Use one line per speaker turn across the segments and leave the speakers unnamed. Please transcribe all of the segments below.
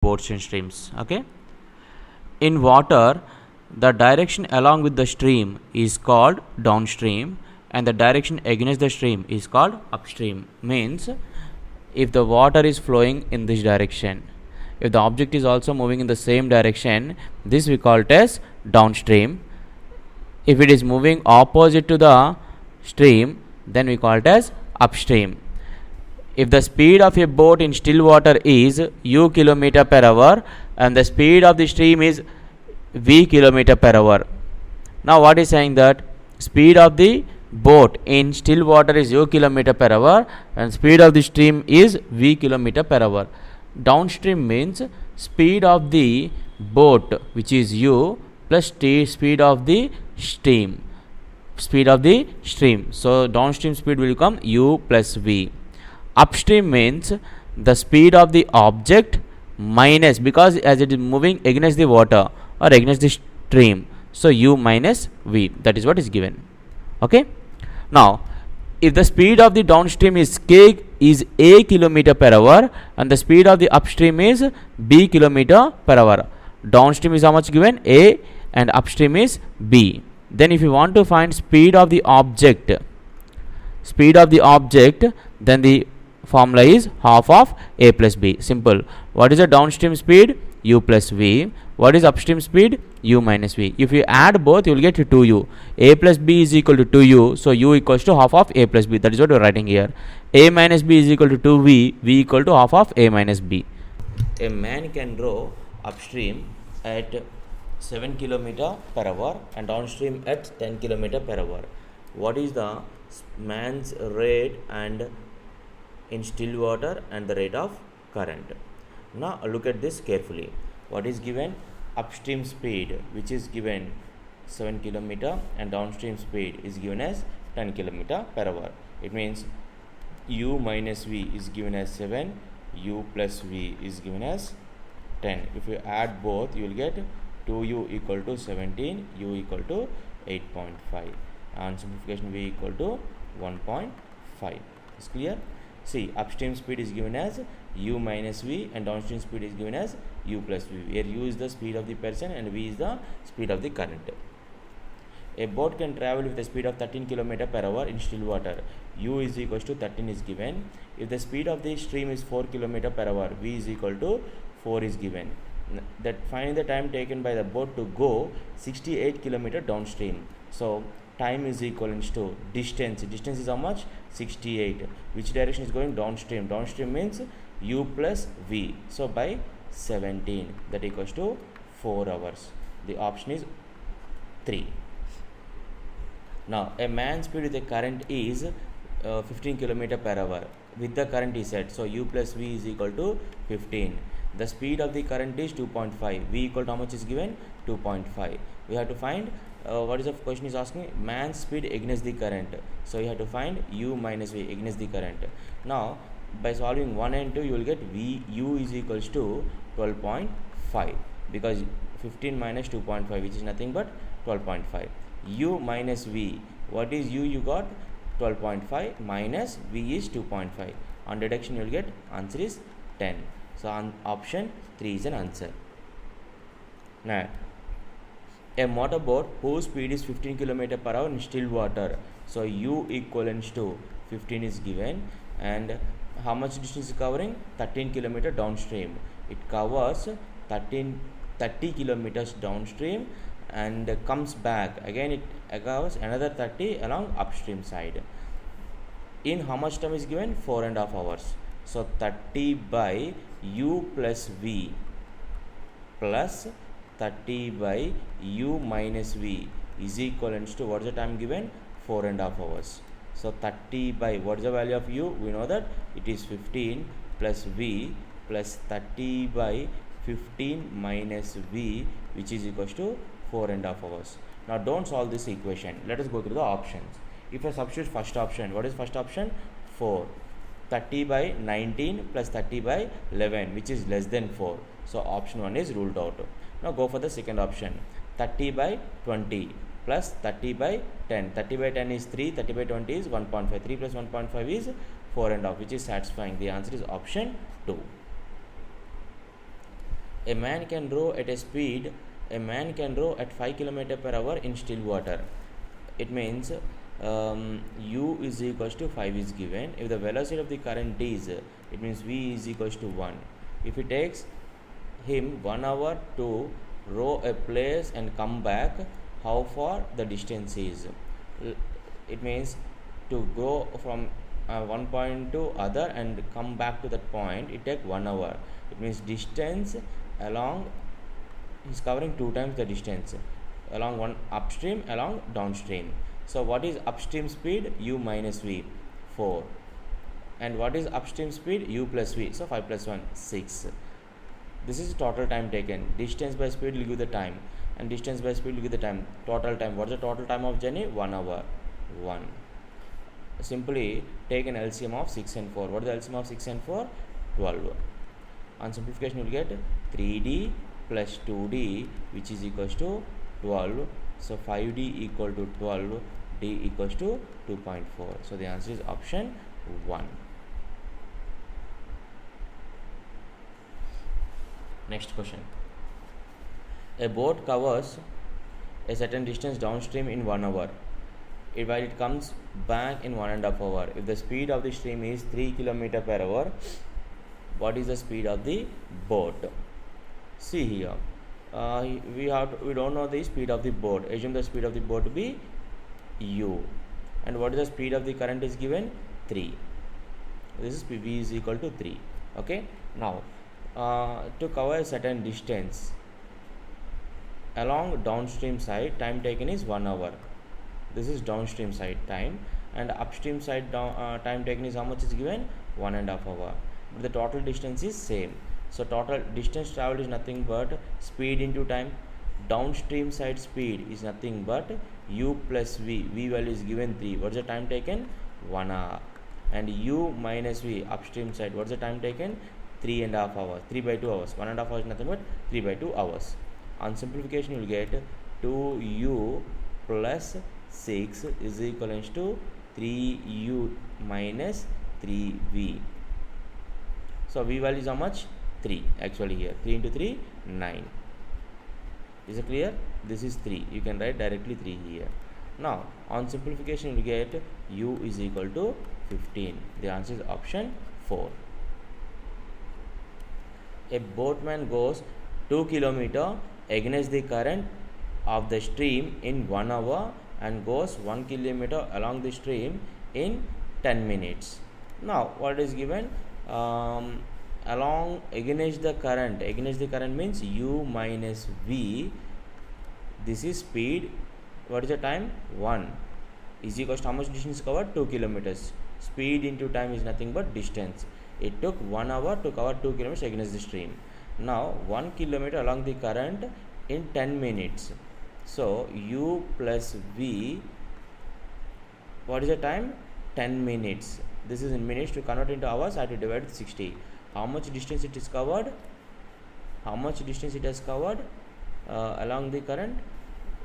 boats and streams. Okay. In water, the direction along with the stream is called downstream, and the direction against the stream is called upstream. Means, if the water is flowing in this direction, if the object is also moving in the same direction, this we call it as downstream. If it is moving opposite to the stream, then we call it as upstream. If the speed of a boat in still water is u km per hour and the speed of the stream is v km per hour. Now what is saying that speed of the boat in still water is u km per hour and speed of the stream is v km per hour. Downstream means speed of the boat, which is u, plus speed of the stream. So downstream speed will become u plus v. Upstream means the speed of the object minus, because as it is moving against the water or against the stream, so u minus v, that is what is given. Okay. Now if the speed of the downstream is k is a km per hour and the speed of the upstream is b km per hour, downstream is how much given? A, and upstream is b. Then if you want to find speed of the object, then the formula is half of a plus b. Simple. What is the downstream speed? U plus v. What is upstream speed? U minus v. If you add both, you will get 2u. A plus b is equal to 2u, so u equals to half of a plus b. That is what we are writing here. A minus b is equal to 2v, v equal to half of a minus b. A man can row upstream at 7 km per hour and downstream at 10 km per hour. What is the man's rate and in still water and the rate of current? Now look at this carefully. What is given? Upstream speed, which is given 7 km, and downstream speed is given as 10 km per hour. It means u minus v is given as 7, u plus v is given as 10. If you add both, you will get 2u equal to 17, u equal to 8.5, and simplification v equal to 1.5. Is clear? See, upstream speed is given as u minus v and downstream speed is given as u plus v, where u is the speed of the person and v is the speed of the current. A boat can travel with a speed of 13 km per hour in still water. U is equals to 13 is given. If the speed of the stream is 4 km per hour, v is equal to 4 is given. That find the time taken by the boat to go 68 km downstream. So time is equivalent to distance. Distance is how much? 68. Which direction is going? Downstream. Downstream means u plus v. So by 17, that equals to 4 hours. The option is 3. Now a man's speed with a current is 15 km per hour. With the current is set. So u plus v is equal to 15. The speed of the current is 2.5. V equal to how much is given? 2.5. We have to find what is the question is asking? Man's speed against the current. So you have to find u minus v against the current. Now by solving 1 and 2, you will get u is equals to 12.5, because 15 minus 2.5, which is nothing but 12.5. U minus v. What is u? You got 12.5 minus v is 2.5. On deduction, you will get answer is 10. So on option 3 is an answer. Now a motorboat whose speed is 15 km per hour in still water. So u equivalent to 15 is given, and how much distance is covering? 13 km downstream. It covers 30 kilometers downstream and comes back. Again it covers another 30 along upstream side. In how much time is given? 4.5 hours. So 30 by u plus v plus 30 by u minus v is equivalent to what is the time given? 4.5 hours. So 30 by what is the value of u? We know that it is 15 plus v plus 30 by 15 minus v, which is equals to 4.5 hours. Now don't solve this equation. Let us go through the options. If I substitute first option, what is first option? 4. 30 by 19 plus 30 by 11, which is less than 4. So option 1 is ruled out. Now go for the second option. 30 by 20 plus 30 by 10. 30 by 10 is 3, 30 by 20 is 1.5. 3 plus 1.5 is 4.5, which is satisfying. The answer is option 2. A man can row at 5 km per hour in still water. It means u is equals to 5 is given. If the velocity of the current is, it means v is equals to 1. If it takes him 1 hour to row a place and come back, how far the distance is? It means to go from one point to other and come back to that point, it takes 1 hour. It means distance along, he's covering 2 times the distance, along one upstream, along downstream. So what is upstream speed? U minus v, 4. And what is upstream speed? U plus v. So 5 plus 1, 6. This is total time taken. Distance by speed will give the time, and distance by speed will give the time. Total time. What is the total time of journey? 1 hour. 1. Simply take an LCM of 6 and 4. What is the LCM of 6 and 4? 12. On simplification, you will get 3d plus 2d, which is equals to 12. So 5d equal to 12, d equals to 2.4. So the answer is option 1. Next question. A boat covers a certain distance downstream in 1 hour. While it comes back in 1.5 hours. If the speed of the stream is 3 km per hour, what is the speed of the boat? See here. We don't know the speed of the boat. Assume the speed of the boat to be u. And what is the speed of the current is given? 3. This is v is equal to 3. Okay. Now, to cover a certain distance along downstream side, time taken is 1 hour. This is downstream side time, and upstream side time taken is how much is given? 1.5 hour. But the total distance is same. So total distance traveled is nothing but speed into time. Downstream side speed is nothing but u plus v. V value is given 3. What is the time taken? 1 hour. And u minus v, upstream side, what is the time taken? 3.5 hours. 3 by 2 hours. 1.5 hours is nothing but 3 by 2 hours. On simplification, you will get 2u plus 6 is equivalent to 3u minus 3v. So v value is how much? 3 actually here. 3 into 3, 9. Is it clear? This is 3. You can write directly 3 here. Now on simplification, you will get u is equal to 15. The answer is option 4. A boatman goes 2 km against the current of the stream in 1 hour and goes 1 km along the stream in 10 minutes. Now what is given? Along against the current. Against the current means u minus v. This is speed. What is the time? 1 is equals to how much distance covered? 2 kilometers. Speed into time is nothing but distance. It took 1 hour to cover 2 kilometers against the stream. Now 1 kilometer along the current in 10 minutes. So u plus v, what is the time? 10 minutes. This is in minutes. To convert into hours, I have to divide with 60. How much distance it is covered? How much distance it has covered along the current?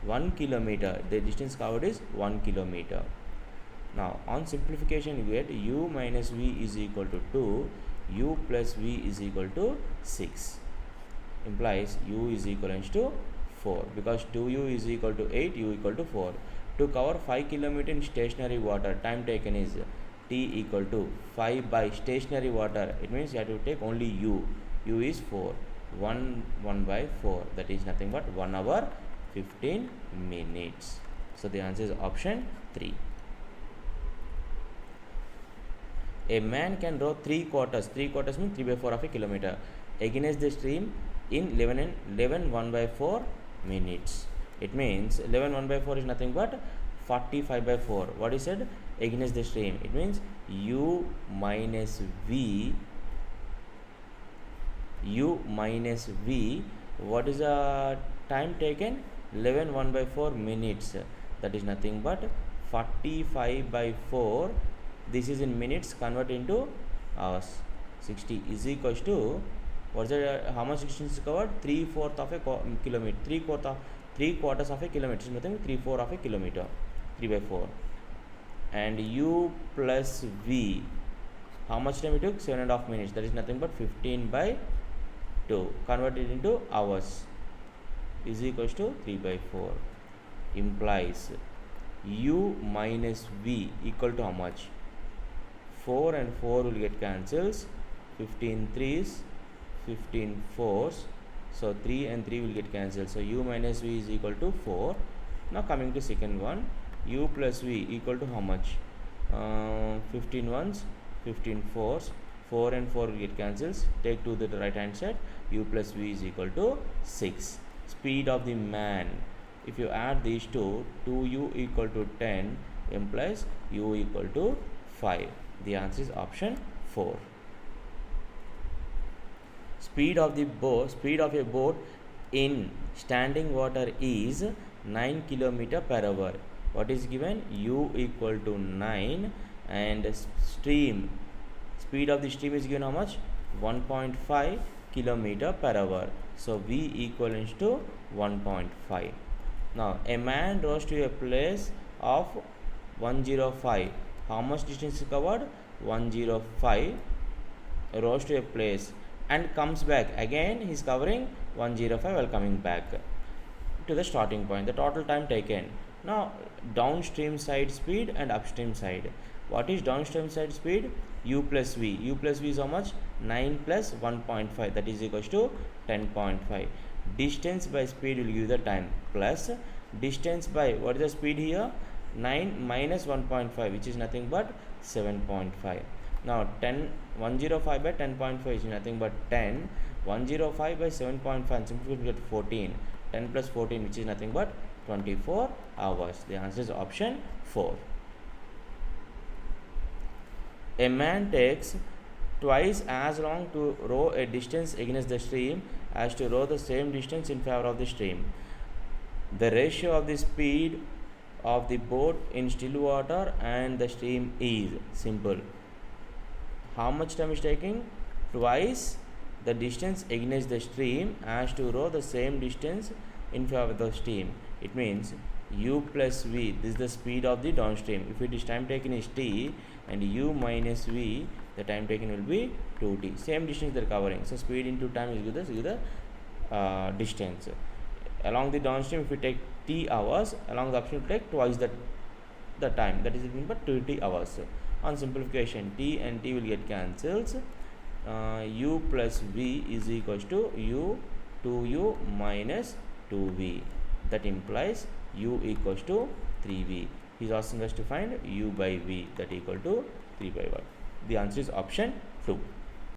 1 kilometer. The distance covered is 1 kilometer. Now on simplification, you get u minus v is equal to 2, u plus v is equal to 6. Implies u is equivalent to 4, because 2u is equal to 8, u equal to 4. To cover 5 km in stationary water, time taken is t equal to 5 by stationary water. It means you have to take only u. U is 4. 1 by 4. That is nothing but 1 hour 15 minutes. So the answer is option 3. A man can row 3 quarters. 3 quarters means 3 by 4 of a kilometer against the stream in 11 1 by 4 minutes. It means 11 1 by 4 is nothing but 45 by 4. What is it? Against the stream. It means u minus v. U minus v. What is the time taken? 11 1 by 4 minutes. That is nothing but 45 by 4. This is in minutes. Convert into hours. 60 is equals to, what's the, how much distance is covered? 3/4 of a kilometer. 3 quarters of a kilometer is nothing. 3/4 of a kilometer. 3 by 4. And u plus v. How much time it took? 7.5 minutes. That is nothing but 15 by 2. Convert it into hours is equals to 3 by 4. Implies u minus v equal to how much? 4 and 4 will get cancels. 15 3s, 15 4s. So 3 and 3 will get cancelled. So u minus v is equal to 4. Now coming to second one, u plus v equal to how much? 15 ones, 15 4s. 4 and 4 will get cancels. Take 2 to the right hand side. U plus v is equal to 6. Speed of the man. If you add these two, 2u equal to 10 implies u equal to 5. The answer is option 4. Speed of a boat in standing water is 9 km per hour. What is given? U equal to 9, and speed of the stream is given how much? 1.5 km per hour. So V equals to 1.5. Now a man rose to a place of 105. How much distance is covered? 105. Rose to a place and comes back. Again he is covering 105 while coming back to the starting point. The total time taken. Now downstream side speed and upstream side. What is downstream side speed? U plus V. U plus V is how much? 9 plus 1.5, that is equals to 10.5. Distance by speed will give the time, plus distance by, what is the speed here? 9 minus 1.5, which is nothing but 7.5. Now 105 by 10.5 is nothing but 10. 105 by 7.5, simply we get 14. 10 plus 14, which is nothing but 24 hours. The answer is option 4. A man takes twice as long to row a distance against the stream as to row the same distance in favor of the stream. The ratio of the speed of the boat in still water and the stream is simple. How much time is taking? Twice the distance against the stream as to row the same distance in favor of the stream. It means u plus v, this is the speed of the downstream. If it is time taken is t, and u minus v, the time taken will be 2t. Same distance they are covering. So speed into time is the distance. Along the downstream, if we take t hours, along the upstream we take twice the time. That is nothing but 2t hours. On simplification, t and t will get cancels. U plus v is equals to u 2u minus 2v. That implies u equals to 3v. He is asking us to find u by v, that equal to 3 by 1. The answer is option 2.